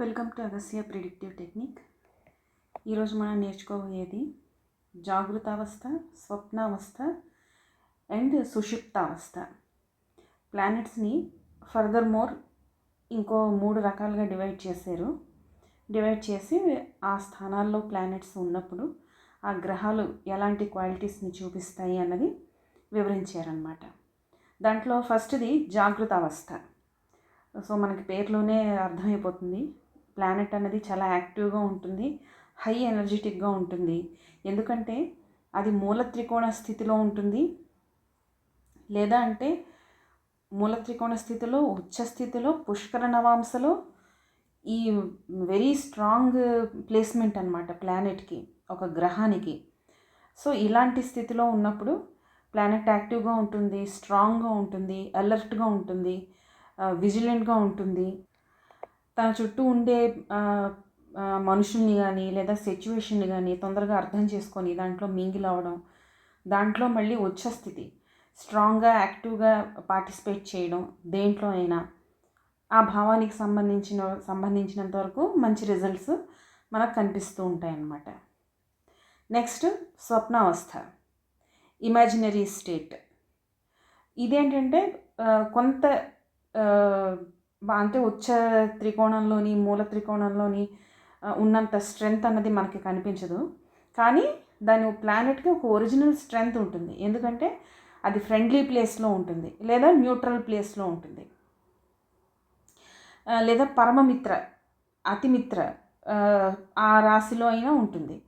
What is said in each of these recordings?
Welcome to Agasya predictive technique. ఈరోజు మనం నేర్చుకోబోయేది జాగృతావస్థ, స్వప్నావస్థ అండ్ సుషుప్తావస్థ. ప్లానెట్స్ని ఫర్దర్ మోర్ ఇంకో 3 రకాలుగా డివైడ్ చేసి ఆ స్థానాల్లో ప్లానెట్స్ ఉన్నప్పుడు ఆ గ్రహాలు ఎలాంటి క్వాలిటీస్ని చూపిస్తాయి అన్నది వివరించారనమాట. దాంట్లో ఫస్ట్ది జాగృతావస్థ. సో మనకి పేరులోనే అర్థమైపోతుంది, ప్లానెట్ అనేది చాలా యాక్టివ్గా ఉంటుంది, హై ఎనర్జెటిక్గా ఉంటుంది. ఎందుకంటే అది మూల త్రికోణ స్థితిలో ఉంటుంది, లేదా అంటే మూల త్రికోణ స్థితిలో, ఉచ్చ స్థితిలో, పుష్కర నవాంశలో ఈ వెరీ స్ట్రాంగ్ ప్లేస్మెంట్ అనమాట ప్లానెట్కి, ఒక గ్రహానికి. సో ఇలాంటి స్థితిలో ఉన్నప్పుడు ప్లానెట్ యాక్టివ్గా ఉంటుంది, స్ట్రాంగ్గా ఉంటుంది, అలర్ట్గా ఉంటుంది, విజిలెంట్గా ఉంటుంది. తన చుట్టూ ఉండే మనుషుల్ని కానీ లేదా సిచ్యువేషన్ని కానీ తొందరగా అర్థం చేసుకొని దాంట్లో మింగిల్ అవ్వడం, దాంట్లో మళ్ళీ ఉచ్చ స్థితి, స్ట్రాంగ్గా యాక్టివ్గా పార్టిసిపేట్ చేయడం, దేంట్లో అయినా ఆ భావానికి సంబంధించినంత వరకు మంచి రిజల్ట్స్ మనకు కనిపిస్తూ ఉంటాయి అన్నమాట. నెక్స్ట్ స్వప్నావస్థ, ఇమాజినరీ స్టేట్. ఇదేంటంటే కొంత అంటే ఉచ్చ త్రికోణంలోని, మూల త్రికోణంలోని ఉన్నంత స్ట్రెంగ్త్ అన్నది మనకి కనిపించదు, కానీ దాని ప్లానెట్కి ఒక ఒరిజినల్ స్ట్రెంగ్త్ ఉంటుంది. ఎందుకంటే అది ఫ్రెండ్లీ ప్లేస్లో ఉంటుంది, లేదా న్యూట్రల్ ప్లేస్లో ఉంటుంది, లేదా పరమమిత్ర, అతిమిత్ర ఆ రాశిలో అయినా ఉంటుంది.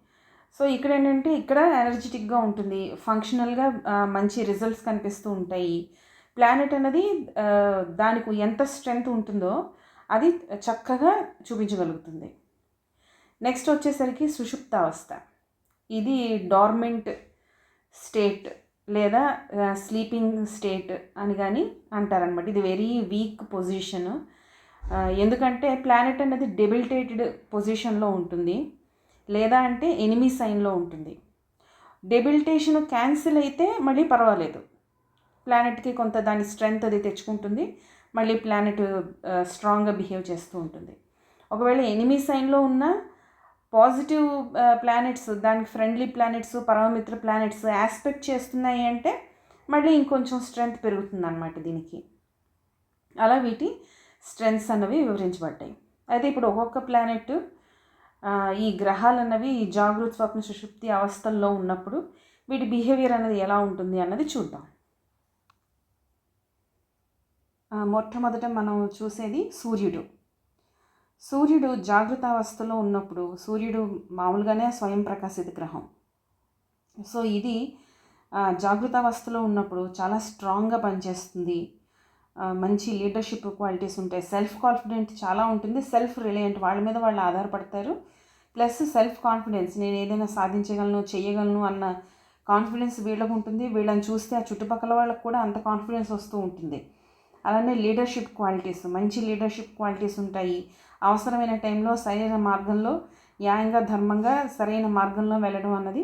సో ఇక్కడ ఏంటంటే ఇక్కడ ఎనర్జెటిక్గా ఉంటుంది, ఫంక్షనల్గా మంచి రిజల్ట్స్ కనిపిస్తూ ఉంటాయి. ప్లానెట్ అనేది దానికి ఎంత స్ట్రెంగ్త్ ఉంటుందో అది చక్కగా చూపించగలుగుతుంది. నెక్స్ట్ వచ్చేసరికి సుషుప్తావస్థ. ఇది డార్మెంట్ స్టేట్ లేదా స్లీపింగ్ స్టేట్ అని కానీ అంటారనమాట. ఇది వెరీ వీక్ పొజిషన్. ఎందుకంటే ప్లానెట్ అనేది డెబిలిటేటెడ్ పొజిషన్లో ఉంటుంది, లేదా అంటే ఎనిమీ సైన్లో ఉంటుంది. డెబిలిటేషన్ క్యాన్సిల్ అయితే మళ్ళీ పర్వాలేదు, ప్లానెట్కి కొంత దాని స్ట్రెంగ్త్ అది తెచ్చుకుంటుంది, మళ్ళీ ప్లానెట్ స్ట్రాంగ్గా బిహేవ్ చేస్తూ ఉంటుంది. ఒకవేళ ఎనిమీ సైన్లో ఉన్న పాజిటివ్ ప్లానెట్స్, దానికి ఫ్రెండ్లీ ప్లానెట్స్, పరమమిత్ర ప్లానెట్స్ యాస్పెక్ట్ చేస్తున్నాయి అంటే మళ్ళీ ఇంకొంచెం స్ట్రెంగ్త్ పెరుగుతుంది అన్నమాట దీనికి. అలా వీటి స్ట్రెంగ్త్స్ అన్నవి వివరించబడ్డాయి. అయితే ఇప్పుడు ఒక్కొక్క ప్లానెట్ ఈ గ్రహాలు అన్నవి ఈ జాగృత, స్వప్న, సుషుప్తి అవస్థల్లో ఉన్నప్పుడు వీటి బిహేవియర్ అనేది ఎలా ఉంటుంది అన్నది చూద్దాం. మొట్టమొదట మనం చూసేది సూర్యుడు. సూర్యుడు జాగృతావస్థలో ఉన్నప్పుడు సూర్యుడు మామూలుగానే స్వయం ప్రకాశిత గ్రహం. సో ఇది జాగృతావస్థలో ఉన్నప్పుడు చాలా స్ట్రాంగ్గా పనిచేస్తుంది, మంచి లీడర్షిప్ క్వాలిటీస్ ఉంటాయి, సెల్ఫ్ కాన్ఫిడెంట్ చాలా ఉంటుంది, సెల్ఫ్ రిలయంట్, వాళ్ళ మీద వాళ్ళు ఆధారపడతారు, ప్లస్ సెల్ఫ్ కాన్ఫిడెన్స్, నేను ఏదైనా సాధించగలను, చేయగలను అన్న కాన్ఫిడెన్స్ వీళ్ళకు ఉంటుంది. వీళ్ళని చూస్తే ఆ చుట్టుపక్కల వాళ్ళకు కూడా అంత కాన్ఫిడెన్స్ వస్తూ ఉంటుంది. అలానే లీడర్షిప్ క్వాలిటీస్, మంచి లీడర్షిప్ క్వాలిటీస్ ఉంటాయి. అవసరమైన టైంలో సరైన మార్గంలో, న్యాయంగా, ధర్మంగా సరైన మార్గంలో వెళ్ళడం అన్నది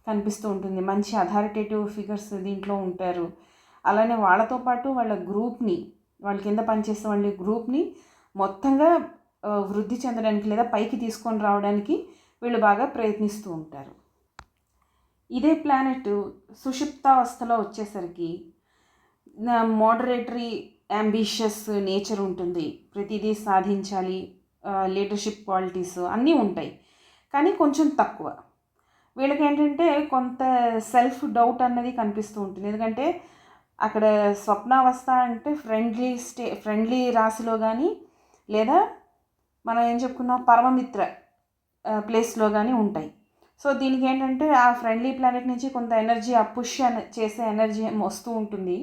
కనిపిస్తూ ఉంటుంది. మంచి అథారిటేటివ్ ఫిగర్స్ దీంట్లో ఉంటారు. అలానే వాళ్ళతో పాటు వాళ్ళ గ్రూప్ని, వాళ్ళ కింద పనిచేసే వాళ్ళ గ్రూప్ని మొత్తంగా వృద్ధి చెందడానికి లేదా పైకి తీసుకొని రావడానికి వీళ్ళు బాగా ప్రయత్నిస్తూ ఉంటారు. ఇదే ప్లానెట్ సుషుప్తావస్థలో వచ్చేసరికి మోడరేటరీ అంబిషియస్ నేచర్ ఉంటుంది, ప్రతిదీ సాధించాలి, లీడర్షిప్ క్వాలిటీస్ అన్నీ ఉంటాయి, కానీ కొంచెం తక్కువ. వీళ్ళకి ఏంటంటే కొంత సెల్ఫ్ డౌట్ అన్నది కనిపిస్తూ ఉంటుంది. ఎందుకంటే అక్కడ స్వప్నావస్థ అంటే ఫ్రెండ్లీ రాశిలో కానీ, లేదా మనం ఏం చెప్పుకున్నాం పరమమిత్ర ప్లేస్లో కానీ ఉంటాయి. సో దీనికి ఏంటంటే ఆ ఫ్రెండ్లీ ప్లానెట్ నుంచి కొంత ఎనర్జీ, ఆ పుష్ చేసే ఎనర్జీ వస్తూ ఉంటుంది,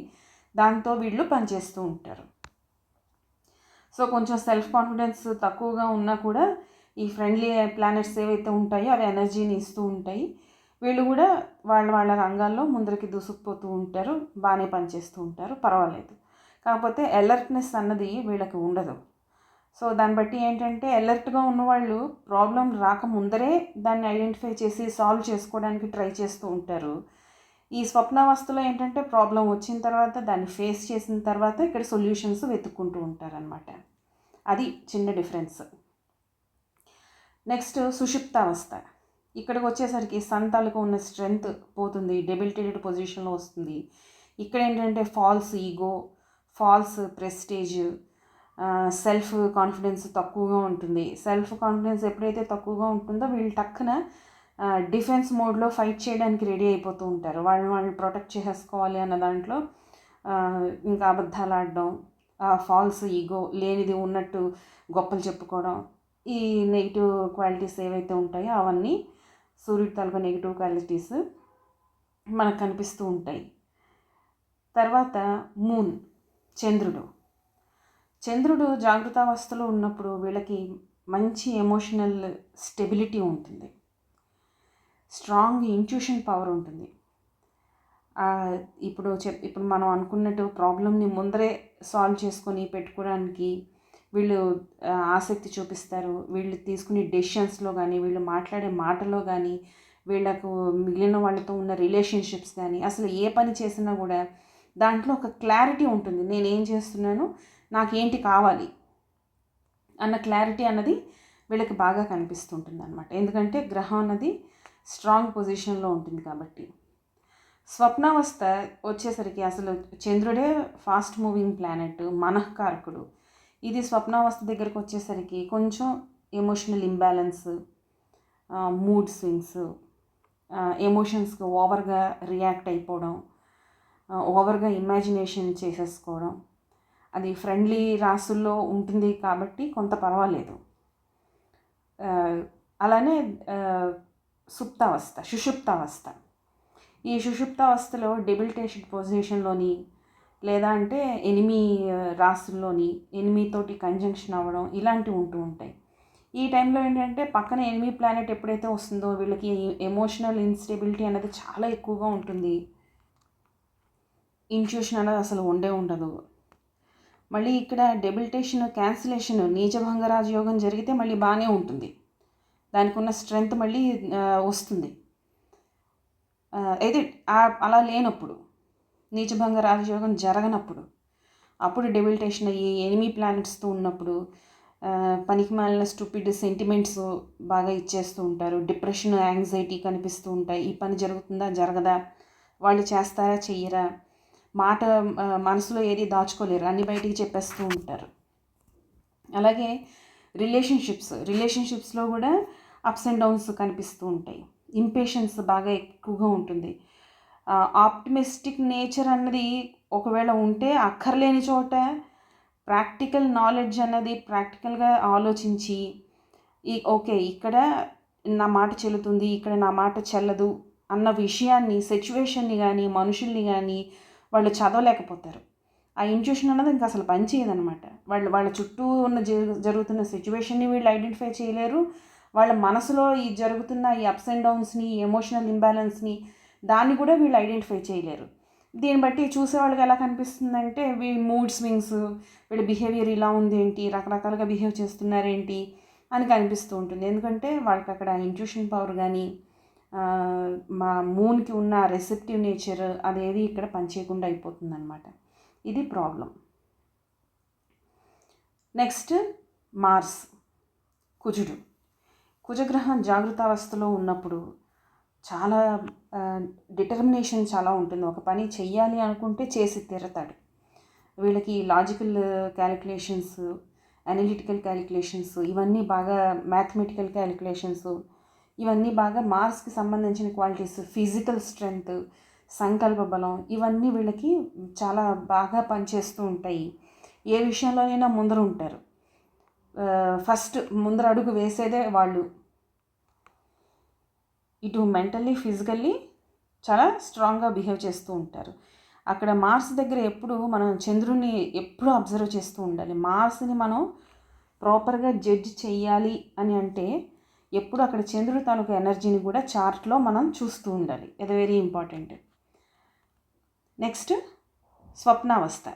దాంతో వీళ్ళు పనిచేస్తూ ఉంటారు. సో కొంచెం సెల్ఫ్ కాన్ఫిడెన్స్ తక్కువగా ఉన్నా కూడా ఈ ఫ్రెండ్లీ ప్లానెట్స్ ఏవైతే ఉంటాయో అవి ఎనర్జీని ఇస్తూ ఉంటాయి. వీళ్ళు కూడా వాళ్ళ రంగాల్లో ముందరికి దూసుకుపోతూ ఉంటారు, బాగానే పనిచేస్తూ ఉంటారు, పర్వాలేదు. కాకపోతే అలర్ట్నెస్ అన్నది వీళ్ళకి ఉండదు. సో దాన్ని బట్టి ఏంటంటే అలర్ట్గా ఉన్నవాళ్ళు ప్రాబ్లం రాకముందరే దాన్ని ఐడెంటిఫై చేసి సాల్వ్ చేసుకోవడానికి ట్రై చేస్తూ ఉంటారు. ఈ స్వప్నావస్థలో ఏంటంటే ప్రాబ్లం వచ్చిన తర్వాత దాన్ని ఫేస్ చేసిన తర్వాత ఇక్కడ సొల్యూషన్స్ వెతుక్కుంటూ ఉంటారనమాట. అది చిన్న డిఫరెన్స్. నెక్స్ట్ సుషుప్తావస్థ. ఇక్కడికి వచ్చేసరికి సన్ తాలూకా ఉన్న స్ట్రెంగ్త్ పోతుంది, డెబిలిటేటెడ్ పొజిషన్లో వస్తుంది. ఇక్కడ ఏంటంటే falls ego, false prestige, self confidence తక్కువగా ఉంటుంది. సెల్ఫ్ కాన్ఫిడెన్స్ ఎప్పుడైతే తక్కువగా ఉంటుందో వీళ్ళు టక్కున డిఫెన్స్ మోడ్లో ఫైట్ చేయడానికి రెడీ అయిపోతూ ఉంటారు. వాళ్ళని ప్రొటెక్ట్ చేసేసుకోవాలి అన్న దాంట్లో ఇంకా అబద్ధాలు ఆడడం, ఫాల్స్ ఈగో, లేనిది ఉన్నట్టు గొప్పలు చెప్పుకోవడం, ఈ నెగిటివ్ క్వాలిటీస్ ఏవైతే ఉంటాయో అవన్నీ సూర్యుడి తాలూకా నెగిటివ్ క్వాలిటీస్ మనకు కనిపిస్తూ ఉంటాయి. తర్వాత మూన్, చంద్రుడు జాగృతావస్థలో ఉన్నప్పుడు వీళ్ళకి మంచి ఎమోషనల్ స్టెబిలిటీ ఉంటుంది, స్ట్రాంగ్ ఇంట్యూషన్ పవర్ ఉంటుంది. ఇప్పుడు మనం అనుకున్నట్టు ప్రాబ్లమ్ని ముందరే సాల్వ్ చేసుకొని పెట్టుకోవడానికి వీళ్ళు ఆసక్తి చూపిస్తారు. వీళ్ళు తీసుకునే డెసిషన్స్లో కానీ, వీళ్ళు మాట్లాడే మాటలో కానీ, వీళ్ళకు మిగిలిన వాళ్ళతో ఉన్న రిలేషన్షిప్స్ కానీ, అసలు ఏ పని చేసినా కూడా దాంట్లో ఒక క్లారిటీ ఉంటుంది. నేనేం చేస్తున్నాను, నాకేంటి కావాలి అన్న క్లారిటీ అన్నది వీళ్ళకి బాగా కనిపిస్తుంటుంది అన్నమాట. ఎందుకంటే గ్రహం అన్నది స్ట్రాంగ్ పొజిషన్లో ఉంటుంది కాబట్టి. స్వప్నావస్థ వచ్చేసరికి అసలు చంద్రుడే ఫాస్ట్ మూవింగ్ ప్లానెట్, మనఃకారకుడు. ఇది స్వప్నావస్థ దగ్గరకు వచ్చేసరికి కొంచెం ఎమోషనల్ ఇంబ్యాలెన్స్, మూడ్ స్వింగ్స్, ఎమోషన్స్కి ఓవర్గా రియాక్ట్ అయిపోవడం, ఓవర్గా ఇమాజినేషన్ చేసేసుకోవడం. అది ఫ్రెండ్లీ రాసుల్లో ఉంటుంది కాబట్టి కొంత పర్వాలేదు. అలానే సుషుప్తావస్థ. ఈ సుషుప్తావస్థలో డెబిలిటేషన్ పొజిషన్లోని లేదా అంటే ఎనిమి రాసుల్లోని ఎనిమితోటి కంజంక్షన్ అవ్వడం ఇలాంటివి ఉంటూ ఉంటాయి. ఈ టైంలో ఏంటంటే పక్కన ఎనిమి ప్లానెట్ ఎప్పుడైతే వస్తుందో వీళ్ళకి ఎమోషనల్ ఇన్స్టెబిలిటీ అనేది చాలా ఎక్కువగా ఉంటుంది. ఇంట్యూషన్ అనేది అసలు ఉండదు. మళ్ళీ ఇక్కడ డెబిలిటేషన్ క్యాన్సిలేషన్ నీచభంగ రాజయోగం జరిగితే మళ్ళీ బాగానే ఉంటుంది, దానికి ఉన్న స్ట్రెంగ్త్ మళ్ళీ వస్తుంది. అయితే అలా లేనప్పుడు, నీచభంగ రాజయోగం జరగనప్పుడు, అప్పుడు డెబిలిటేషన్ అయ్యి ఎనిమీ ప్లానెట్స్తో ఉన్నప్పుడు పనికి మాలిన స్టూపిడ్ సెంటిమెంట్స్ బాగా ఇచ్చేస్తూ ఉంటారు. డిప్రెషన్, యాంగ్జైటీ కనిపిస్తూ ఉంటాయి. ఈ పని జరుగుతుందా జరగదా, వాళ్ళు చేస్తారా చెయ్యరా, మాట మనసులో ఏది దాచుకోలేరు, అన్ని బయటికి చెప్పేస్తూ ఉంటారు. అలాగే రిలేషన్షిప్స్లో కూడా అప్స్ అండ్ డౌన్స్ కనిపిస్తూ ఉంటాయి. ఇంపేషన్స్ బాగా ఎక్కువగా ఉంటుంది. ఆప్టిమిస్టిక్ నేచర్ అన్నది ఒకవేళ ఉంటే అక్కర్లేని చోట ప్రాక్టికల్ నాలెడ్జ్ అన్నది ప్రాక్టికల్గా ఆలోచించి ఓకే ఇక్కడ నా మాట చెల్లుతుంది, ఇక్కడ నా మాట చెల్లదు అన్న విషయాన్ని, సిచ్యువేషన్ని కానీ మనుషుల్ని కానీ వాళ్ళు చదవలేకపోతారు. ఆ ఇంట్యూషన్ అన్నది ఇంకా అసలు పనిచేయదనమాట. వాళ్ళ చుట్టూ ఉన్న జరుగుతున్న సిచ్యువేషన్ని వీళ్ళు ఐడెంటిఫై చేయలేరు. వాళ్ళ మనసులో ఈ జరుగుతున్న ఈ అప్స్ అండ్ డౌన్స్ని, ఎమోషనల్ ఇంబ్యాలెన్స్ని దాన్ని కూడా వీళ్ళు ఐడెంటిఫై చేయలేరు. దీన్ని బట్టి చూసే వాళ్ళకి ఎలా కనిపిస్తుందంటే వీళ్ళ మూడ్ స్వింగ్స్, వీళ్ళ బిహేవియర్ ఇలా ఉంది ఏంటి, రకరకాలుగా బిహేవ్ చేస్తున్నారేంటి అని కనిపిస్తూ ఉంటుంది. ఎందుకంటే వాళ్ళకి అక్కడ ఇంట్యూషన్ పవర్ కానీ మా మూన్కి ఉన్న రెసెప్టివ్ నేచర్ అదేది ఇక్కడ పనిచేయకుండా అయిపోతుంది అనమాట. ఇది ప్రాబ్లం. నెక్స్ట్ మార్స్, కుజగ్రహం జాగృతావస్థలో ఉన్నప్పుడు చాలా డిటర్మినేషన్ చాలా ఉంటుంది. ఒక పని చెయ్యాలి అనుకుంటే చేసి తీరతాడు. వీళ్ళకి లాజికల్ క్యాలిక్యులేషన్స్, అనలిటికల్ క్యాలిక్యులేషన్స్, ఇవన్నీ బాగా మ్యాథమెటికల్ క్యాలిక్యులేషన్స్, ఇవన్నీ బాగా మార్స్కి సంబంధించిన క్వాలిటీస్, ఫిజికల్ స్ట్రెంగ్త్, సంకల్ప బలం, ఇవన్నీ వీళ్ళకి చాలా బాగా పనిచేస్తూ ఉంటాయి. ఏ విషయంలోనైనా ముందర ఉంటారు. ఫస్ట్ ముందర అడుగు వేసేదే వాళ్ళు. ఇటు మెంటల్లీ, ఫిజికల్లీ చాలా స్ట్రాంగ్గా బిహేవ్ చేస్తూ ఉంటారు. అక్కడ మార్స్ దగ్గర ఎప్పుడు మనం చంద్రుడిని ఎప్పుడూ అబ్జర్వ్ చేస్తూ ఉండాలి. మార్స్ని మనం ప్రాపర్గా జడ్జ్ చెయ్యాలి అని అంటే ఎప్పుడు అక్కడ చంద్రుడి తాలూకు ఎనర్జీని కూడా చార్ట్లో మనం చూస్తూ ఉండాలి. అది వెరీ ఇంపార్టెంట్. నెక్స్ట్ స్వప్నావస్థ.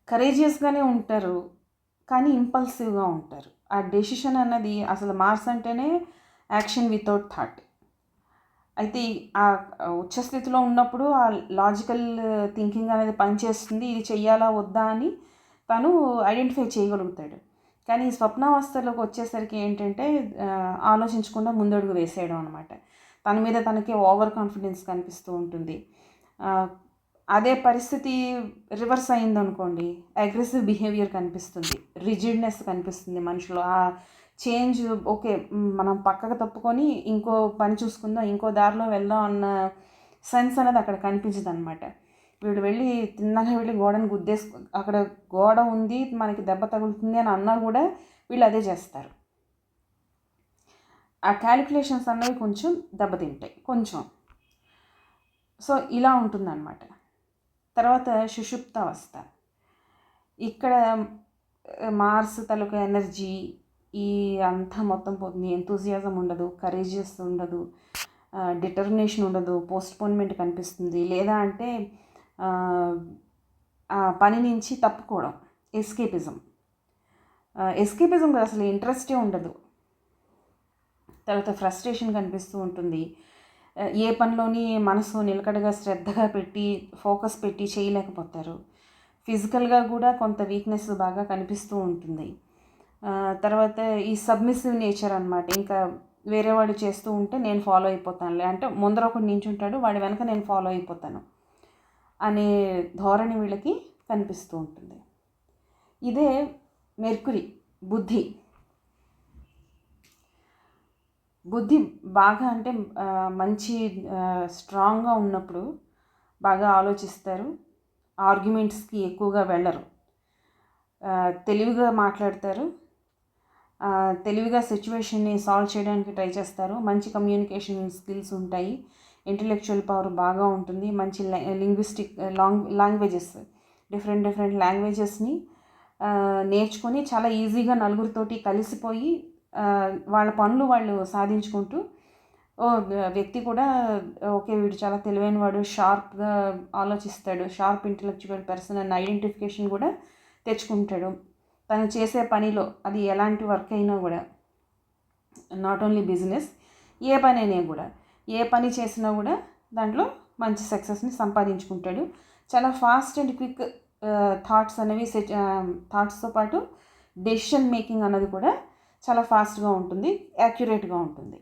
కరేజియస్గానే ఉంటారు కానీ ఇంపల్సివ్గా ఉంటారు. ఆ డెసిషన్ అన్నది అసలు మార్స్ అంటేనే యాక్షన్ వితౌట్ థాట్. అయితే ఆ ఉచ్చస్థితిలో ఉన్నప్పుడు ఆ లాజికల్ థింకింగ్ అనేది పనిచేస్తుంది. ఇది చెయ్యాలా వద్దా అని తను ఐడెంటిఫై చేయగలుగుతాడు. కానీ స్వప్నావస్థలోకి వచ్చేసరికి ఏంటంటే ఆలోచించకుండా ముందడుగు వేసేయడం అనమాట. తన మీద తనకే ఓవర్ కాన్ఫిడెన్స్ కనిపిస్తూ ఉంటుంది. అదే పరిస్థితి రివర్స్ అయిందనుకోండి, అగ్రెసివ్ బిహేవియర్ కనిపిస్తుంది, రిజిడ్నెస్ కనిపిస్తుంది మనిషిలో. ఆ చేంజ్ ఓకే, మనం పక్కకు తప్పుకొని ఇంకో పని చూసుకుందాం, ఇంకో దారిలో వెళ్దాం అన్న సెన్స్ అనేది అక్కడ కనిపించదు అనమాట. వీడు వెళ్ళి తిన్నగా వెళ్ళి గోడని గుద్దేసు, అక్కడ గోడ ఉంది మనకి దెబ్బ తగులుతుంది అని అన్నా కూడా వీళ్ళు అదే చేస్తారు. ఆ క్యాలిక్యులేషన్స్ అన్నవి కొంచెం దెబ్బతింటాయి కొంచెం. సో ఇలా ఉంటుందన్నమాట. తర్వాత సుషుప్తావస్థ. ఇక్కడ మార్స్ తాలూకా ఎనర్జీ ఈ అంతా మొత్తం పోతుంది. ఎంతూజియాజం ఉండదు, కరేజియస్ ఉండదు, డిటర్మినేషన్ ఉండదు, పోస్ట్పోన్మెంట్ కనిపిస్తుంది. లేదా అంటే ఆ పని నుంచి తప్పుకోవడం, ఎస్కేపిజం అసలు ఇంట్రెస్టే ఉండదు. తర్వాత ఫ్రస్ట్రేషన్ కనిపిస్తూ ఉంటుంది. ఏ పనిలోని మనసు నిలకడగా శ్రద్ధగా పెట్టి ఫోకస్ పెట్టి చేయలేకపోతారు. ఫిజికల్గా కూడా కొంత వీక్నెస్ బాగా కనిపిస్తూ ఉంటుంది. తర్వాత ఈ సబ్మిసివ్ నేచర్ అనమాట. ఇంకా వేరే వాడు చేస్తూ ఉంటే నేను ఫాలో అయిపోతానులే, అంటే ముందర ఒకటి నించుంటాడు, వాడి వెనక నేను ఫాలో అయిపోతాను అనే ధోరణి వీళ్ళకి కనిపిస్తూ ఉంటుంది. ఇదే మెర్కురీ బుద్ధి. బుద్ధి బాగా అంటే మంచి స్ట్రాంగ్గా ఉన్నప్పుడు బాగా ఆలోచిస్తారు, ఆర్గ్యుమెంట్స్కి ఎక్కువగా వెళ్ళరు, తెలివిగా మాట్లాడతారు, తెలివిగా సిచ్యువేషన్ని సాల్వ్ చేయడానికి ట్రై చేస్తారు, మంచి కమ్యూనికేషన్ స్కిల్స్ ఉంటాయి, ఇంటలెక్చువల్ పవర్ బాగా ఉంటుంది, మంచి లింగ్విస్టిక్ లాంగ్వేజెస్ డిఫరెంట్ లాంగ్వేజెస్ని నేర్చుకొని చాలా ఈజీగా నలుగురితోటి కలిసిపోయి వాళ్ళ పనులు వాళ్ళు సాధించుకుంటూ వ్యక్తి కూడా ఓకే వీడు చాలా తెలివైన వాడు, షార్ప్గా ఆలోచిస్తాడు, షార్ప్ ఇంటలెక్చువల్ పర్సన్ అన్న ఐడెంటిఫికేషన్ కూడా తెచ్చుకుంటాడు. తను చేసే పనిలో అది ఎలాంటి వర్క్ అయినా కూడా, నాట్ ఓన్లీ బిజినెస్, ఏ పని అయినా కూడా, ఏ పని చేసినా కూడా దాంట్లో మంచి సక్సెస్ని సంపాదించుకుంటాడు. చాలా ఫాస్ట్ అండ్ క్విక్ థాట్స్ అనేవి థాట్స్తో పాటు డెసిషన్ మేకింగ్ అన్నది కూడా చాలా ఫాస్ట్గా ఉంటుంది, యాక్యురేట్గా ఉంటుంది.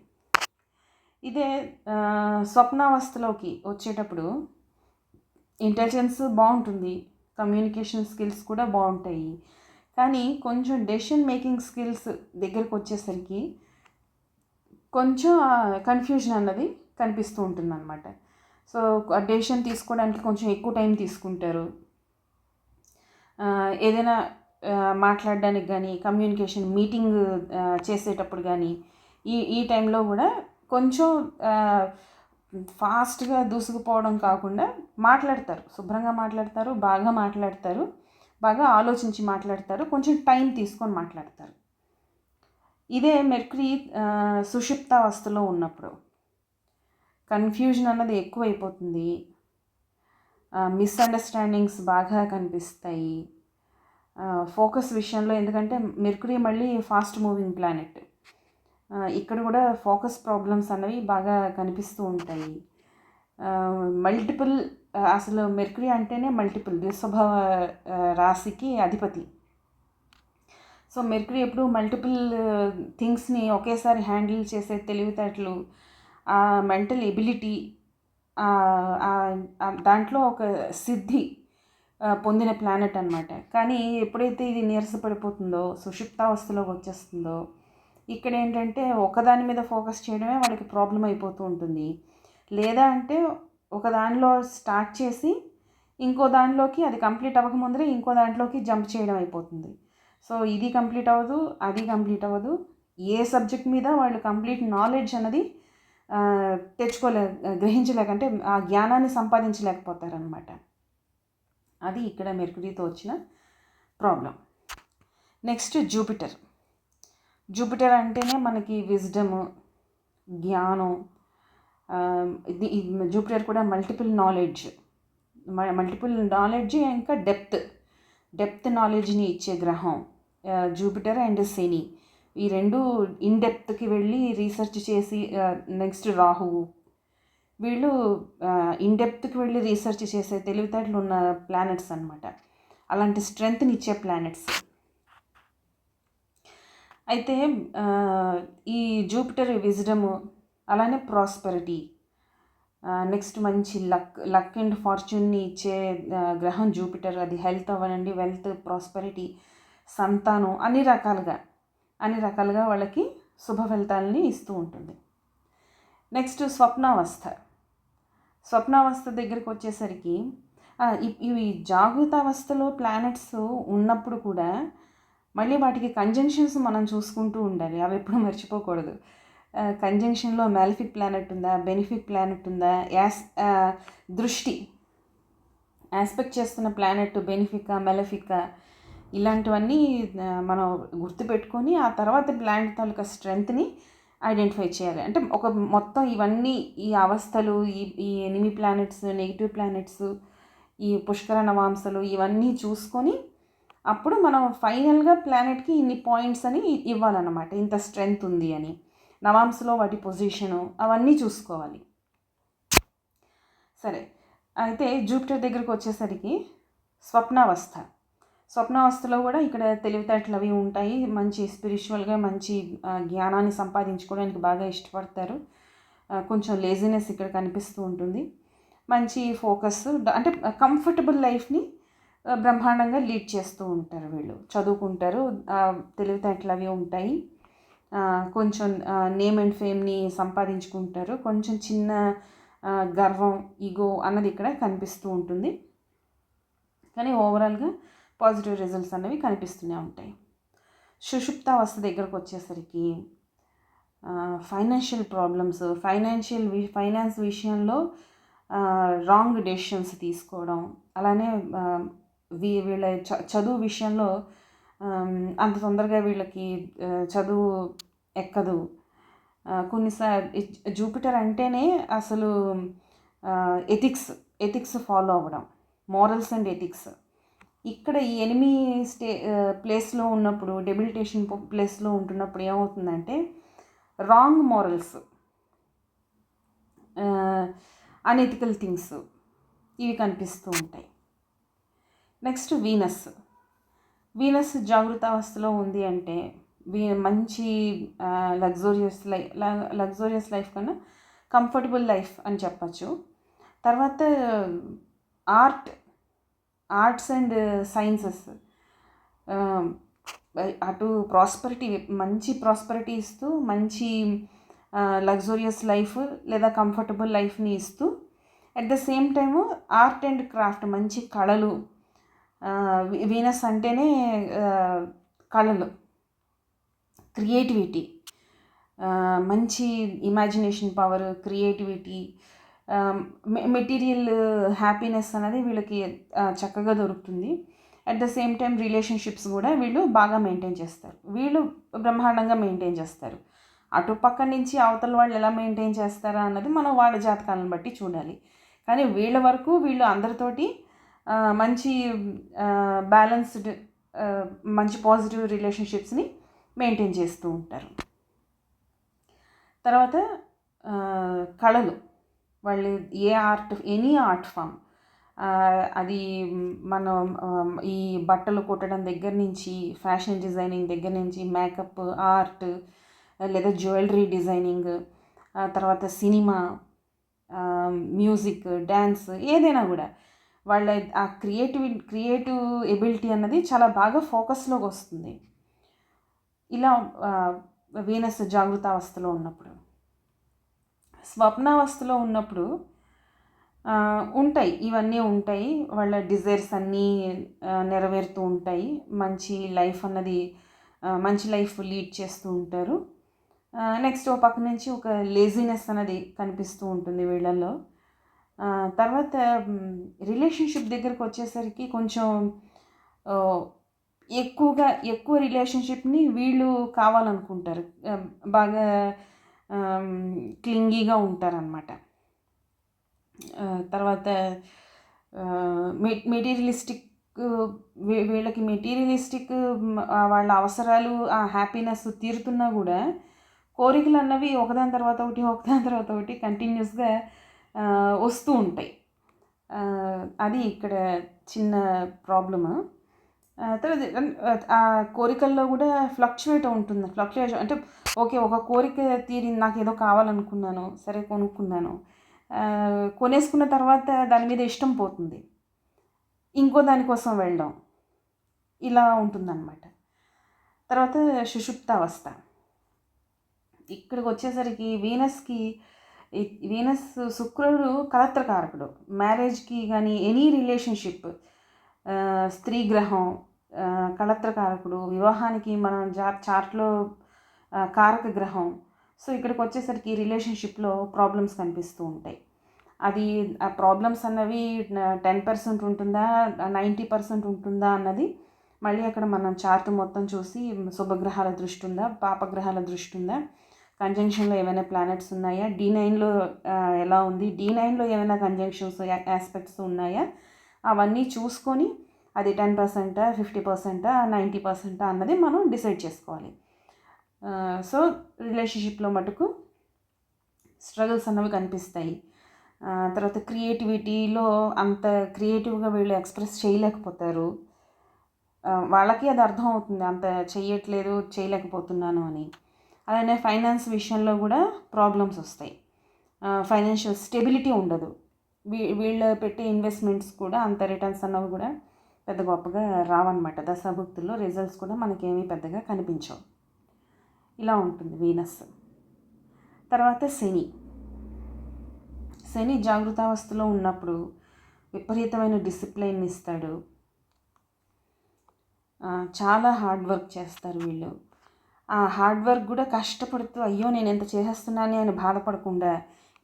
ఇదే స్వప్నావస్థలోకి వచ్చేటప్పుడు ఇంటెలిజెన్స్ బాగుంటుంది, కమ్యూనికేషన్ స్కిల్స్ కూడా బాగుంటాయి, కానీ కొంచెం డెసిషన్ మేకింగ్ స్కిల్స్ దగ్గరకు వచ్చేసరికి కొంచెం కన్ఫ్యూజన్ అన్నది కనిపిస్తూ ఉంటుంది అన్నమాట. సో డెసిషన్ తీసుకోవడానికి కొంచెం ఎక్కువ టైం తీసుకుంటారు. ఏదైనా మాట్లాడడానికి కానీ, కమ్యూనికేషన్ మీటింగ్ చేసేటప్పుడు కానీ ఈ టైంలో కూడా కొంచెం ఫాస్ట్గా దూసుకుపోవడం కాకుండా మాట్లాడతారు, శుభ్రంగా మాట్లాడతారు, బాగా మాట్లాడతారు, బాగా ఆలోచించి మాట్లాడతారు, కొంచెం టైం తీసుకొని మాట్లాడతారు. ఇదే మెర్కురీ సుషుప్తావస్థలో ఉన్నప్పుడు కన్ఫ్యూజన్ అన్నది ఎక్కువైపోతుంది, మిస్అండర్స్టాండింగ్స్ బాగా కనిపిస్తాయి ఫోకస్ విషయంలో. ఎందుకంటే మెర్కురీ మళ్ళీ ఫాస్ట్ మూవింగ్ ప్లానెట్, ఇక్కడ కూడా ఫోకస్ ప్రాబ్లమ్స్ అన్నవి బాగా కనిపిస్తూ ఉంటాయి. మల్టిపుల్, అసలు మెర్కురీ అంటేనే మల్టిపుల్ ద్విస్వభావ రాశికి అధిపతి. సో మెర్కురీ ఎప్పుడు మల్టిపుల్ థింగ్స్ని ఒకేసారి హ్యాండిల్ చేసే తెలివితేటలు, మెంటల్ ఎబిలిటీ, దాంట్లో ఒక సిద్ధి పొందిన ప్లానెట్ అనమాట. కానీ ఎప్పుడైతే ఇది నీరసపడిపోతుందో, సుషుప్తావస్థలోకి వచ్చేస్తుందో, ఇక్కడ ఏంటంటే ఒకదాని మీద ఫోకస్ చేయడమే వాళ్ళకి ప్రాబ్లం అయిపోతూ ఉంటుంది. లేదా అంటే ఒక దానిలో స్టార్ట్ చేసి ఇంకో దానిలోకి అది కంప్లీట్ అవ్వకముందరే ఇంకో దాంట్లోకి జంప్ చేయడం అయిపోతుంది. సో ఇది కంప్లీట్ అవ్వదు, అది కంప్లీట్ అవ్వదు, ఏ సబ్జెక్ట్ మీద వాళ్ళు కంప్లీట్ నాలెడ్జ్ అన్నది గ్రహించలేకంటే ఆ జ్ఞానాన్ని సంపాదించలేకపోతారనమాట. అది ఇక్కడ మెర్కురీతో వచ్చిన ప్రాబ్లం. నెక్స్ట్ జూపిటర్ అంటేనే మనకి విజ్డము, జ్ఞానం. జూపిటర్ కూడా మల్టిపుల్ నాలెడ్జ్, ఇంకా డెప్త్ నాలెడ్జ్ని ఇచ్చే గ్రహం జూపిటర్ అండ్ శని. ఈ రెండు ఇన్డెప్త్కి వెళ్ళి రీసెర్చ్ చేసి, నెక్స్ట్ రాహువు, వీళ్ళు ఇన్డెప్త్కి వెళ్ళి రీసెర్చ్ చేసే తెలివితేటలు ఉన్న ప్లానెట్స్ అనమాట. అలాంటి స్ట్రెంగ్త్ని ఇచ్చే ప్లానెట్స్. అయితే ఈ జూపిటర్ విజ్డము, అలానే ప్రాస్పెరిటీ, నెక్స్ట్ మంచి లక్ అండ్ ఫార్చ్యూన్ని ఇచ్చే గ్రహం జూపిటర్. అది హెల్త్ అవ్వనండి, వెల్త్, ప్రాస్పెరిటీ, సంతానం, అన్ని రకాలుగా వాళ్ళకి శుభ ఫలితాలని ఇస్తూ ఉంటుంది. నెక్స్ట్ స్వప్నావస్థ దగ్గరికి వచ్చేసరికి ఇవి జాగృతావస్థలో ప్లానెట్స్ ఉన్నప్పుడు కూడా మళ్ళీ వాటికి కంజంక్షన్స్ మనం చూసుకుంటూ ఉండాలి. అవి ఎప్పుడు మర్చిపోకూడదు. కంజంక్షన్లో మ్యాలిఫిక్ ప్లానెట్ ఉందా, బెనిఫిక్ ప్లానెట్ ఉందా, దృష్టి ఆస్పెక్ట్ చేస్తున్న ప్లానెట్ బెనిఫికా, మెలఫికా, ఇలాంటివన్నీ మనం గుర్తుపెట్టుకొని ఆ తర్వాత ప్లానెట్ తాలూకా స్ట్రెంగ్త్ని ఐడెంటిఫై చేయాలి. అంటే ఒక మొత్తం ఇవన్నీ, ఈ అవస్థలు, ఈ ఎనిమి ప్లానెట్స్, నెగిటివ్ ప్లానెట్స్, ఈ పుష్కర నవాంశలు, ఇవన్నీ చూసుకొని అప్పుడు మనం ఫైనల్గా ప్లానెట్కి ఇన్ని పాయింట్స్ అని ఇవ్వాలన్నమాట. ఇంత స్ట్రెంగ్త్ ఉంది అని, నవాంశలో వాటి పొజిషను అవన్నీ చూసుకోవాలి. సరే, అయితే జూపిటర్ దగ్గరకు వచ్చేసరికి స్వప్నావస్థలో కూడా ఇక్కడ తెలివితేటలు అవి ఉంటాయి. మంచి స్పిరిచువల్గా మంచి జ్ఞానాన్ని సంపాదించుకోవడానికి బాగా ఇష్టపడతారు. కొంచెం లేజినెస్ ఇక్కడ కనిపిస్తూ ఉంటుంది. మంచి ఫోకస్, అంటే కంఫర్టబుల్ లైఫ్ని బ్రహ్మాండంగా లీడ్ చేస్తూ ఉంటారు. వీళ్ళు చదువుకుంటారు, తెలివితేటలు అవి ఉంటాయి. కొంచెం నేమ్ అండ్ ఫేమ్ని సంపాదించుకుంటారు. కొంచెం చిన్న గర్వం, ఈగో అన్నది ఇక్కడ కనిపిస్తూ ఉంటుంది. కానీ ఓవరాల్గా పాజిటివ్ రిజల్ట్స్ అనేవి కనిపిస్తూనే ఉంటాయి. సుషుప్తావస్థ దగ్గరకు వచ్చేసరికి ఫైనాన్షియల్ ప్రాబ్లమ్స్, ఫైనాన్స్ విషయంలో రాంగ్ డెసిషన్స్ తీసుకోవడం, అలానే వీళ్ళ చదువు విషయంలో అంత తొందరగా వీళ్ళకి చదువు ఎక్కదు. కొన్నిసార్లు జూపిటర్ అంటేనే అసలు ఎథిక్స్ ఫాలో అవ్వడం, మోరల్స్ అండ్ ఎథిక్స్. ఇక్కడ ఈ ఎనిమీ ప్లేస్లో ఉన్నప్పుడు, డెబిలిటేషన్ ప్లేస్లో ఉంటున్నప్పుడు ఏమవుతుందంటే రాంగ్ మోరల్స్, అనెథికల్ థింగ్స్ ఇవి కనిపిస్తూ ఉంటాయి. నెక్స్ట్ వీనస్ జాగృతావస్థలో ఉంది అంటే మంచి లగ్జూరియస్ లైఫ్ కన్నా కంఫర్టబుల్ లైఫ్ అని చెప్పచ్చు. తర్వాత ఆర్ట్స్ అండ్ సైన్సెస్, అటు మంచి ప్రాస్పరిటీ ఇస్తూ, మంచి లగ్జూరియస్ లైఫ్ లేదా కంఫర్టబుల్ లైఫ్ని ఇస్తూ, at the same time art and craft, మంచి కళలు. వీనస్ అంటేనే కళలు, క్రియేటివిటీ, మంచి imagination power, creativity, material happiness అనేది వీళ్ళకి చక్కగా దొరుకుతుంది. At the same time relationships కూడా వీళ్ళు బాగా మెయింటైన్ చేస్తారు. వీళ్ళు బ్రహ్మాండంగా మెయింటైన్ చేస్తారు. అటుపక్క నుంచి అవతల వాళ్ళు ఎలా మెయింటైన్ చేస్తారా అన్నది మనం వాళ్ళ జాతకాలను బట్టి చూడాలి. కానీ వీళ్ళ వరకు వీళ్ళు అందరితోటి మంచి బ్యాలెన్స్డ్, మంచి పాజిటివ్ రిలేషన్షిప్స్ని మెయింటైన్ చేస్తూ ఉంటారు. తర్వాత కళలు, వాళ్ళు ఎనీ ఆర్ట్ ఫామ్, అది మనం ఈ బట్టలు కుట్టడం దగ్గర నుంచి, ఫ్యాషన్ డిజైనింగ్ దగ్గర నుంచి, మేకప్ ఆర్ట్ లేదా జ్యువెలరీ డిజైనింగ్, తర్వాత సినిమా, మ్యూజిక్, డ్యాన్స్, ఏదైనా కూడా వాళ్ళ ఆ క్రియేటివ్ ఎబిలిటీ అన్నది చాలా బాగా ఫోకస్లోకి వస్తుంది. ఇలా వీనస్ జాగృతావస్థలో ఉన్నప్పుడు. స్వప్నావస్థలో ఉన్నప్పుడు ఇవన్నీ ఉంటాయి. వాళ్ళ డిజైర్స్ అన్నీ నెరవేరుతూ ఉంటాయి. మంచి లైఫ్ లీడ్ చేస్తూ ఉంటారు. నెక్స్ట్ ఒక పక్క నుంచి ఒక లేజినెస్ అనేది కనిపిస్తూ ఉంటుంది వీళ్ళల్లో. తర్వాత రిలేషన్షిప్ దగ్గరకు వచ్చేసరికి కొంచెం ఎక్కువ రిలేషన్షిప్ని వీళ్ళు కావాలనుకుంటారు. బాగా క్లింగీగా ఉంటారనమాట. తర్వాత వీళ్ళకి మెటీరియలిస్టిక్ వాళ్ళ అవసరాలు, ఆ హ్యాపీనెస్ తీరుతున్నా కూడా కోరికలు అన్నవి ఒకదాని తర్వాత ఒకటి కంటిన్యూస్గా వస్తూ ఉంటాయి. అది ఇక్కడ చిన్న ప్రాబ్లము. తర్వాత ఆ కోరికల్లో కూడా ఫ్లక్చుయేషన్ అంటే ఓకే, ఒక కోరిక తీరింది, నాకు ఏదో కావాలనుకున్నాను, సరే కొనుక్కున్నాను, కొనేసుకున్న తర్వాత దాని మీద ఇష్టం పోతుంది, ఇంకో దానికోసం వెళ్ళడం, ఇలా ఉంటుందన్నమాట. తర్వాత సుషుప్తావస్థ. ఇక్కడికి వచ్చేసరికి వీనస్ శుక్రుడు కలత్రకారకుడు. మ్యారేజ్కి కానీ ఎనీ రిలేషన్షిప్, స్త్రీ గ్రహం కలత్రకారకుడు, వివాహానికి మనం చార్ట్లో కారక గ్రహం. సో ఇక్కడికి వచ్చేసరికి రిలేషన్షిప్లో ప్రాబ్లమ్స్ కనిపిస్తూ ఉంటాయి. అది ఆ ప్రాబ్లమ్స్ అన్నవి 10% ఉంటుందా 90% ఉంటుందా అన్నది మళ్ళీ అక్కడ మనం చార్ట్ మొత్తం చూసి శుభగ్రహాల దృష్టి ఉందా, పాపగ్రహాల దృష్టి ఉందా, కంజంక్షన్లో ఏమైనా ప్లానెట్స్ ఉన్నాయా, D9లో ఎలా ఉంది, D9లో ఏమైనా కంజంక్షన్స్ ఆస్పెక్ట్స్ ఉన్నాయా, అవన్నీ చూసుకొని అది 10%, 50%, 90% అన్నది మనం డిసైడ్ చేసుకోవాలి. సో రిలేషన్షిప్లో మటుకు స్ట్రగుల్స్ అన్నవి కనిపిస్తాయి. తర్వాత క్రియేటివిటీలో అంత క్రియేటివ్గా వీళ్ళు ఎక్స్ప్రెస్ చేయలేకపోతారు. వాళ్ళకి అది అర్థం అవుతుంది, అంత చేయలేకపోతున్నాను అని. అలానే ఫైనాన్స్ విషయంలో కూడా ప్రాబ్లమ్స్ వస్తాయి. ఫైనాన్షియల్ స్టెబిలిటీ ఉండదు. వీళ్ళు పెట్టే ఇన్వెస్ట్మెంట్స్ కూడా అంత రిటర్న్స్ అన్నవి కూడా పెద్ద గొప్పగా రావన్నమాట. దశాభుక్తుల్లో రిజల్ట్స్ కూడా మనకేమీ పెద్దగా కనిపించవు. ఇలా ఉంటుంది వీనస్. తర్వాత శని జాగృతావస్థలో ఉన్నప్పుడు విపరీతమైన డిసిప్లైన్ ఇస్తాడు. చాలా హార్డ్ వర్క్ చేస్తారు వీళ్ళు. ఆ హార్డ్ వర్క్ కూడా కష్టపడుతూ అయ్యో నేను ఎంత చేసేస్తున్నాను అని బాధపడకుండా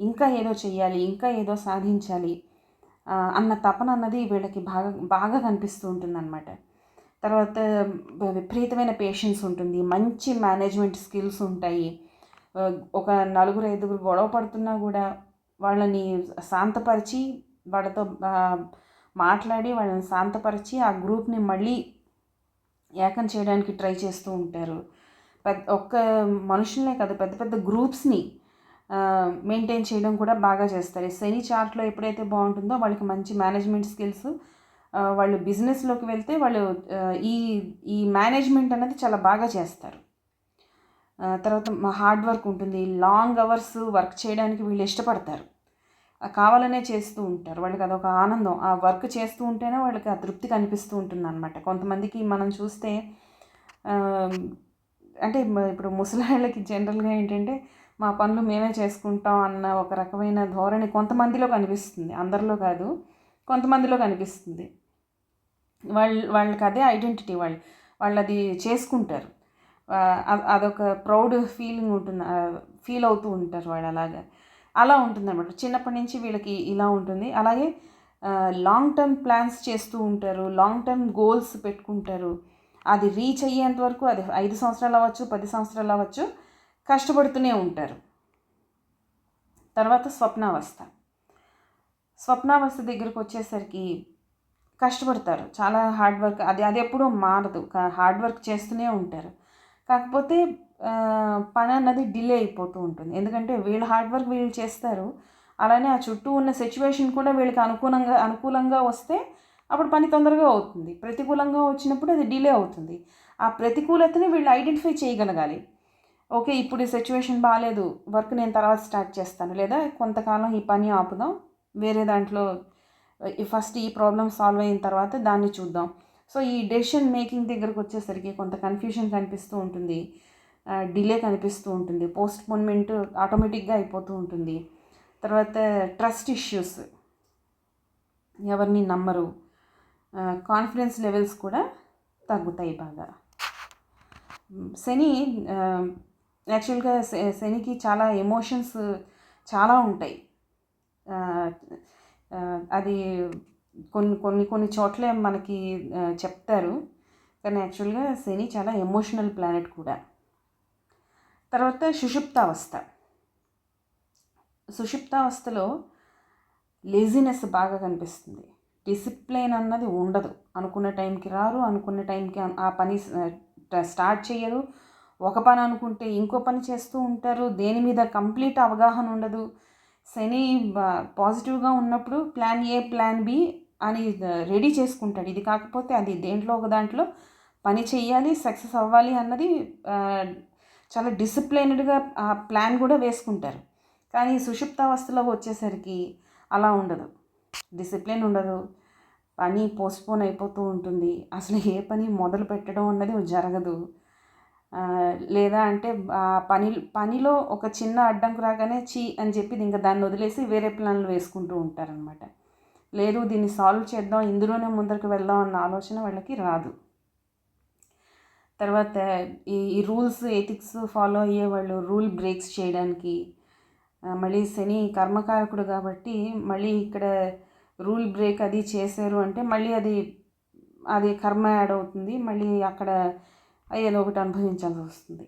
ఇంకా ఏదో చెయ్యాలి, ఇంకా ఏదో సాధించాలి అన్న తపన అన్నది వీళ్ళకి బాగా కనిపిస్తూ ఉంటుందన్నమాట. తర్వాత విపరీతమైన పేషెన్స్ ఉంటుంది, మంచి మేనేజ్మెంట్ స్కిల్స్ ఉంటాయి. ఒక 4-5 గొడవ పడుతున్నా కూడా వాళ్ళని శాంతపరిచి, వాళ్ళతో మాట్లాడి వాళ్ళని శాంతపరిచి ఆ గ్రూప్ని మళ్ళీ ఏకం చేయడానికి ట్రై చేస్తూ ఉంటారు. ఒక్క మనుషులనే కాదు, పెద్ద పెద్ద గ్రూప్స్ని మెయింటైన్ చేయడం కూడా బాగా చేస్తారు. శని చార్ట్లో ఎప్పుడైతే బాగుంటుందో వాళ్ళకి మంచి మేనేజ్మెంట్ స్కిల్స్, వాళ్ళు బిజినెస్లోకి వెళ్తే వాళ్ళు ఈ మేనేజ్మెంట్ అనేది చాలా బాగా చేస్తారు. తర్వాత హార్డ్ వర్క్ ఉంటుంది, లాంగ్ అవర్స్ వర్క్ చేయడానికి వీళ్ళు ఇష్టపడతారు, కావాలనే చేస్తూ ఉంటారు. వాళ్ళకి అదొక ఆనందం, ఆ వర్క్ చేస్తూ ఉంటేనే వాళ్ళకి ఆ తృప్తి కనిపిస్తూ ఉంటుంది అన్నమాట. కొంతమందికి మనం చూస్తే అంటే ఇప్పుడు ముసలాళ్ళకి జనరల్గా ఏంటంటే మా పనులు మేమే చేసుకుంటాం అన్న ఒక రకమైన ధోరణి కొంతమందిలో కనిపిస్తుంది, అందరిలో కాదు, కొంతమందిలో కనిపిస్తుంది. వాళ్ళకి అదే ఐడెంటిటీ, వాళ్ళు అది చేసుకుంటారు, అదొక ప్రౌడ్ ఫీలింగ్ ఉంటుంది, ఫీల్ అవుతూ ఉంటారు వాళ్ళు. అలా ఉంటుంది అన్నమాట. చిన్నప్పటి నుంచి వీళ్ళకి ఇలా ఉంటుంది. అలాగే లాంగ్ టర్మ్ ప్లాన్స్ చేస్తూ ఉంటారు, లాంగ్ టర్మ్ గోల్స్ పెట్టుకుంటారు. అది రీచ్ అయ్యేంత వరకు, అది 5 సంవత్సరాలు అవ్వచ్చు, 10 సంవత్సరాలు అవ్వచ్చు, కష్టపడుతూనే ఉంటారు. తర్వాత స్వప్నావస్థ దగ్గరకు వచ్చేసరికి కష్టపడతారు, చాలా హార్డ్ వర్క్, అది ఎప్పుడూ మారదు, హార్డ్ వర్క్ చేస్తూనే ఉంటారు. కాకపోతే పని అన్నది డిలే అయిపోతూ ఉంటుంది, ఎందుకంటే వీళ్ళు హార్డ్ వర్క్ వీళ్ళు చేస్తారు, అలానే ఆ చుట్టూ ఉన్న సిచ్యువేషన్ కూడా వీళ్ళకి అనుకూలంగా వస్తే అప్పుడు పని తొందరగా అవుతుంది. ప్రతికూలంగా వచ్చినప్పుడు అది డిలే అవుతుంది. ఆ ప్రతికూలతని వీళ్ళు ఐడెంటిఫై చేయగలగాలి. ఓకే, ఇప్పుడు ఈ సిచ్యువేషన్ బాగాలేదు, వర్క్ నేను తర్వాత స్టార్ట్ చేస్తాను, లేదా కొంతకాలం ఈ పని ఆపుదాం, వేరే దాంట్లో ఫస్ట్ ఈ ప్రాబ్లమ్ సాల్వ్ అయిన తర్వాత దాన్ని చూద్దాం. సో ఈ డెసిషన్ మేకింగ్ దగ్గరకు వచ్చేసరికి కొంత కన్ఫ్యూషన్ కనిపిస్తూ ఉంటుంది, డిలే కనిపిస్తూ ఉంటుంది, పోస్ట్పోన్మెంట్ ఆటోమేటిక్గా అయిపోతూ ఉంటుంది. తర్వాత ట్రస్ట్ ఇష్యూస్, ఎవరిని నమ్మరు, కాన్ఫిడెన్స్ లెవెల్స్ కూడా తగ్గుతాయి బాగా. శని యాక్చువల్గా శనికి చాలా ఎమోషన్స్ చాలా ఉంటాయి. అది కొన్ని చోట్లే మనకి చెప్తారు, కానీ యాక్చువల్గా శని చాలా ఎమోషనల్ ప్లానెట్ కూడా. తర్వాత సుషుప్తావస్థలో లేజినెస్ బాగా కనిపిస్తుంది, డిసిప్లైన్ అన్నది ఉండదు, అనుకున్న టైంకి రారు, అనుకున్న టైంకి ఆ పని స్టార్ట్ చేయరు, ఒక పని అనుకుంటే ఇంకో పని చేస్తూ ఉంటారు, దేని మీద కంప్లీట్ అవగాహన ఉండదు. శని పాజిటివ్గా ఉన్నప్పుడు ప్లాన్ ఏ ప్లాన్ బి అని రెడీ చేసుకుంటాడు. ఇది కాకపోతే అది దేంట్లో ఒక దాంట్లో పని చెయ్యాలి, సక్సెస్ అవ్వాలి అన్నది చాలా డిసిప్లైన్డ్గా ఆ ప్లాన్ కూడా వేసుకుంటారు. కానీ సుషుప్తావస్థలో వచ్చేసరికి అలా ఉండదు, డిసిప్లిన్ ఉండదు, పని పోస్ట్పోన్ అయిపోతూ ఉంటుంది, అసలు ఏ పని మొదలు పెట్టడం అన్నది జరగదు. లేదా అంటే పనిలో ఒక చిన్న అడ్డంకు రాగానే అని చెప్పి ఇంకా దాన్ని వదిలేసి వేరే ప్లాన్లు వేసుకుంటూ ఉంటారనమాట. లేదు దీన్ని సాల్వ్ చేద్దాం, ఇందులోనే ముందరికి వెళ్దాం అన్న ఆలోచన వాళ్ళకి రాదు. తర్వాత ఈ రూల్స్ ఎథిక్స్ ఫాలో అయ్యే వాళ్ళు రూల్ బ్రేక్స్ చేయడానికి, మళ్ళీ శని కర్మకారకుడు కాబట్టి మళ్ళీ ఇక్కడ రూల్ బ్రేక్ అది చేశారు అంటే మళ్ళీ అది కర్మ యాడ్ అవుతుంది, మళ్ళీ అక్కడ ఏదో ఒకటి అనుభవించాల్సి వస్తుంది.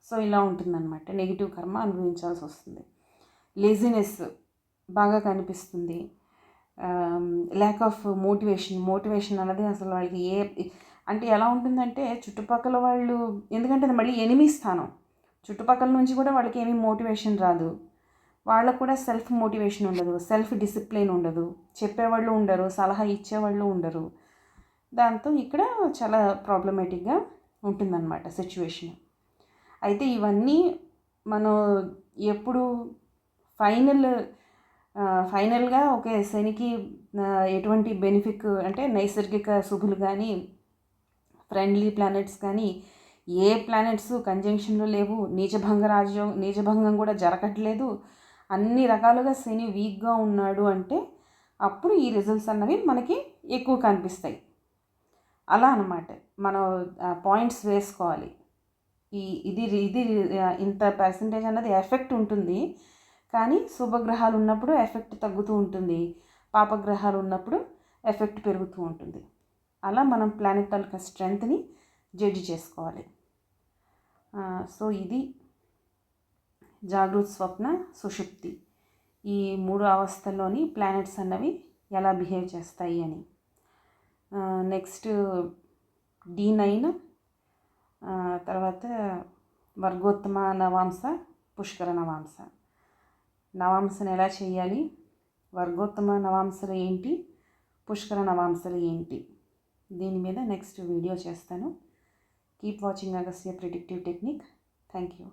సో ఇలా ఉంటుందన్నమాట, నెగిటివ్ కర్మ అనుభవించాల్సి వస్తుంది. లేజినెస్ బాగా కనిపిస్తుంది. ల్యాక్ ఆఫ్ మోటివేషన్ అన్నది అసలు వాళ్ళకి అంటే ఎలా ఉంటుందంటే చుట్టుపక్కల వాళ్ళు, ఎందుకంటే అది మళ్ళీ ఎనిమి స్థానం, చుట్టుపక్కల నుంచి కూడా వాళ్ళకి ఏమీ మోటివేషన్ రాదు, వాళ్ళకు కూడా సెల్ఫ్ మోటివేషన్ ఉండదు, సెల్ఫ్ డిసిప్లిన్ ఉండదు, చెప్పేవాళ్ళు ఉండరు, సలహా ఇచ్చేవాళ్ళు ఉండరు. దాంతో ఇక్కడ చాలా ప్రాబ్లమేటిక్గా ఉంటుందన్నమాట సిచ్యువేషన్. అయితే ఇవన్నీ మనం ఎప్పుడు ఫైనల్గా ఓకే శనికి ఎటువంటి బెనిఫిట్ అంటే నైసర్గిక శుభులు కానీ ఫ్రెండ్లీ ప్లానెట్స్ కానీ ఏ ప్లానెట్స్ కంజంక్షన్లో లేవు, నీచభంగం కూడా జరగట్లేదు, అన్ని రకాలుగా శని వీక్గా ఉన్నాడు అంటే అప్పుడు ఈ రిజల్ట్స్ అన్నవి మనకి ఎక్కువ కనిపిస్తాయి. అలా అన్నమాట మనం పాయింట్స్ వేసుకోవాలి. ఇది ఇంత పర్సంటేజ్ అన్నది ఎఫెక్ట్ ఉంటుంది, కానీ శుభగ్రహాలు ఉన్నప్పుడు ఎఫెక్ట్ తగ్గుతూ ఉంటుంది, పాపగ్రహాలు ఉన్నప్పుడు ఎఫెక్ట్ పెరుగుతూ ఉంటుంది. అలా మనం ప్లానెట్ తాలూకా స్ట్రెంగ్త్ని జడ్జి చేసుకోవాలి. సో ఇది జాగృత్, స్వప్న, సుషుప్తి ఈ 3 అవస్థల్లోని ప్లానెట్స్ అన్నవి ఎలా బిహేవ్ చేస్తాయి అని. నెక్స్ట్ D9, తర్వాత వర్గోత్తమ నవాంస, పుష్కర నవాంస. నవాంసను ఎలా చేయాలి, వర్గోత్తమ నవాంసలు ఏంటి, పుష్కర నవాంసలు ఏంటి, దీని మీద నెక్స్ట్ వీడియో చేస్తాను. Keep watching Agastya predictive technique. Thank you.